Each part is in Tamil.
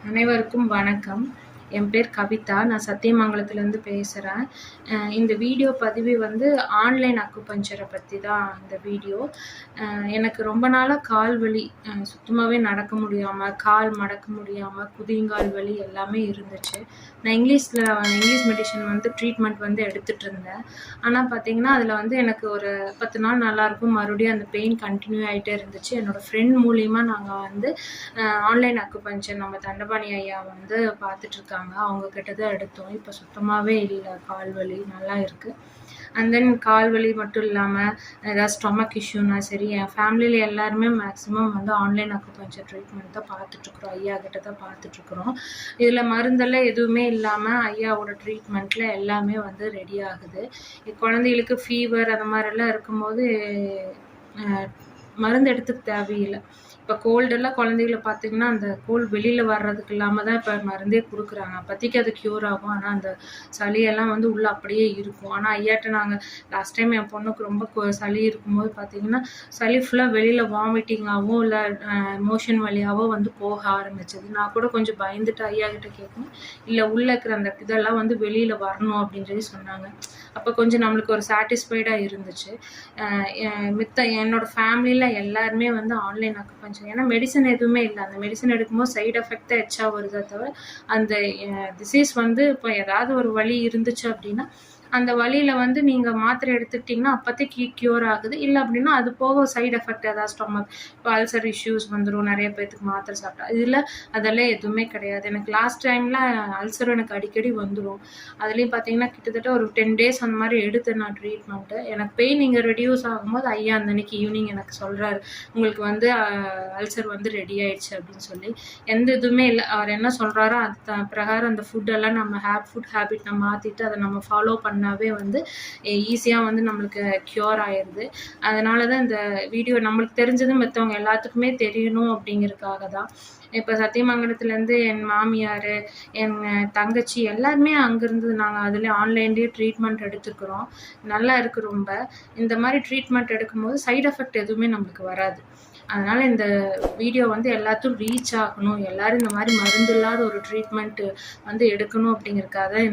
அனைவருக்கும் வணக்கம். என் பேர் கவிதா. நான் சத்தியமங்கலத்திலேருந்து பேசுகிறேன். இந்த வீடியோ பதிவு வந்து ஆன்லைன் அக்குபஞ்சரை பற்றி தான் இந்த வீடியோ. எனக்கு ரொம்ப நாளாக கால் வலி, சுத்தமாகவே நடக்க முடியாமல், கால் மடக்க முடியாமல், குதிங்கால் வலி எல்லாமே இருந்துச்சு. நான் இங்கிலீஷ் மெடிசன் வந்து ட்ரீட்மெண்ட் வந்து எடுத்துகிட்டு இருந்தேன். ஆனால் பார்த்தீங்கன்னா அதில் வந்து எனக்கு ஒரு 10 நாள் நல்லாயிருக்கும், மறுபடியும் அந்த பெயின் கண்டினியூ ஆகிட்டே இருந்துச்சு. என்னோடய ஃப்ரெண்ட் மூலியமாக நாங்கள் வந்து ஆன்லைன் அக்குபஞ்சர் நம்ம தண்டபாணி ஐயா வந்து பார்த்துட்ருக்காங்க, அவங்க கிட்ட தான் எடுத்தோம். இப்போ சுத்தமாகவே இல்லை, கால் வலி நல்லா இருக்குது. அண்ட் தென் கால் வலி மட்டும் இல்லாமல் ஏதாவது ஸ்டொமக் இஷ்யூனா சரி, என் ஃபேமிலியில் எல்லாருமே மேக்ஸிமம் வந்து ஆன்லைன் அக்குபஞ்சர் ட்ரீட்மெண்ட் தான் பார்த்துட்ருக்குறோம், ஐயா கிட்ட தான் பார்த்துட்ருக்குறோம். இதில் மருந்தெல்லாம் எதுவுமே இல்லாமல் ஐயாவோட ட்ரீட்மெண்ட்டில் எல்லாமே வந்து ரெடி ஆகுது. குழந்தைகளுக்கு ஃபீவர் அந்த மாதிரிலாம் இருக்கும்போது மருந்து எடுத்துக்க தேவையில்லை. இப்போ கோல்டெல்லாம் குழந்தைகளை பார்த்தீங்கன்னா அந்த கோல்டு வெளியில் வர்றதுக்கு இல்லாமல் தான் இப்போ மருந்தே கொடுக்குறாங்க. அப்போதைக்கு அது க்யூர் ஆகும், ஆனால் அந்த சளியெல்லாம் வந்து உள்ளே அப்படியே இருக்கும். ஆனால் ஐயாட்ட நாங்கள் லாஸ்ட் டைம் என் பொண்ணுக்கு ரொம்ப சளி இருக்கும்போது பார்த்தீங்கன்னா சளி ஃபுல்லாக வெளியில் வாமிட்டிங்காகவும் இல்லை மோஷன் வழியாகவோ வந்து போக ஆரம்பிச்சது. நான் கூட கொஞ்சம் பயந்துட்டு ஐயா கிட்ட கேட்கணும், இல்லை உள்ளே இருக்கிற அந்த இதெல்லாம் வந்து வெளியில் வரணும் அப்படின்னு சொல்லி சொன்னாங்க. அப்போ கொஞ்சம் நம்மளுக்கு ஒரு சாட்டிஸ்ஃபைடாக இருந்துச்சு. என்னோடய ஃபேமிலியில் எல்லாருமே வந்து ஆன்லைன் அக்குபஞ்சர், ஏன்னா மெடிசன் எதுவுமே இல்லை. அந்த மெடிசன் எடுக்கும்போது சைடு எஃபெக்ட் தான் எச்சா வருதே தவிர அந்த டிசீஸ் வந்து இப்போ ஏதாவது ஒரு வலி இருந்துச்சு அப்படின்னா அந்த வலியில் வந்து நீங்கள் மாத்திரை எடுத்துக்கிட்டிங்கன்னா அப்போதைக்கு க்யூர் ஆகுது. இல்லை அப்படின்னா அது போக சைடு எஃபெக்ட் ஏதாவது ஸ்டொமக், இப்போ அல்சர் இஷ்யூஸ் வந்துடும் நிறைய பேர்த்துக்கு மாத்திரை சாப்பிட்டா. இதில் அதெல்லாம் எதுவுமே கிடையாது. எனக்கு லாஸ்ட் டைமில் அல்சர் எனக்கு அடிக்கடி வந்துடும். அதுலேயும் பார்த்தீங்கன்னா கிட்டத்தட்ட ஒரு 10 days அந்த மாதிரி எடுத்தேன் நான் ட்ரீட்மெண்ட்டு. எனக்கு பெயின் இங்கே ரெடியூஸ் ஆகும்போது ஐயா அந்த அன்னைக்கு ஈவினிங் எனக்கு சொல்கிறாரு, உங்களுக்கு வந்து அல்சர் வந்து ரெடி ஆயிடுச்சு அப்படின்னு சொல்லி. எந்த இதுவுமே இல்லை, அவர் என்ன சொல்கிறாரோ அது பிரகாரம் அந்த ஃபுட்டெல்லாம் நம்ம ஃபுட் ஹேபிட் நம்ம மாற்றிட்டு அதை நம்ம ஃபாலோ பண்ணாவே வந்து ஈஸியாக வந்து நம்மளுக்கு க்யூர் ஆயிடுது. அதனால தான் இந்த வீடியோ நம்மளுக்கு தெரிஞ்சது மற்றவங்க எல்லாத்துக்குமே தெரியணும் அப்படிங்கிறதுக்காக தான். இப்போ சத்தியமங்கலத்துலேருந்து என் மாமியார், என் தங்கச்சி எல்லாருமே அங்கேருந்து நாங்கள் அதில் ஆன்லைன்லேயே ட்ரீட்மெண்ட் எடுத்துக்கிறோம். நல்லா இருக்குது ரொம்ப. இந்த மாதிரி ட்ரீட்மெண்ட் எடுக்கும்போது சைடு எஃபெக்ட் எதுவுமே நம்மளுக்கு வராது. அதனால் இந்த வீடியோ வந்து எல்லாத்துக்கும் ரீச் ஆகணும், எல்லோரும் இந்த மாதிரி மருந்து இல்லாத ஒரு ட்ரீட்மெண்ட்டு வந்து எடுக்கணும் அப்படிங்கிறதுக்காக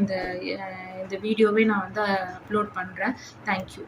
இந்த வீடியோவே நான் வந்து அப்லோட் பண்ணுறேன். தேங்க்யூ.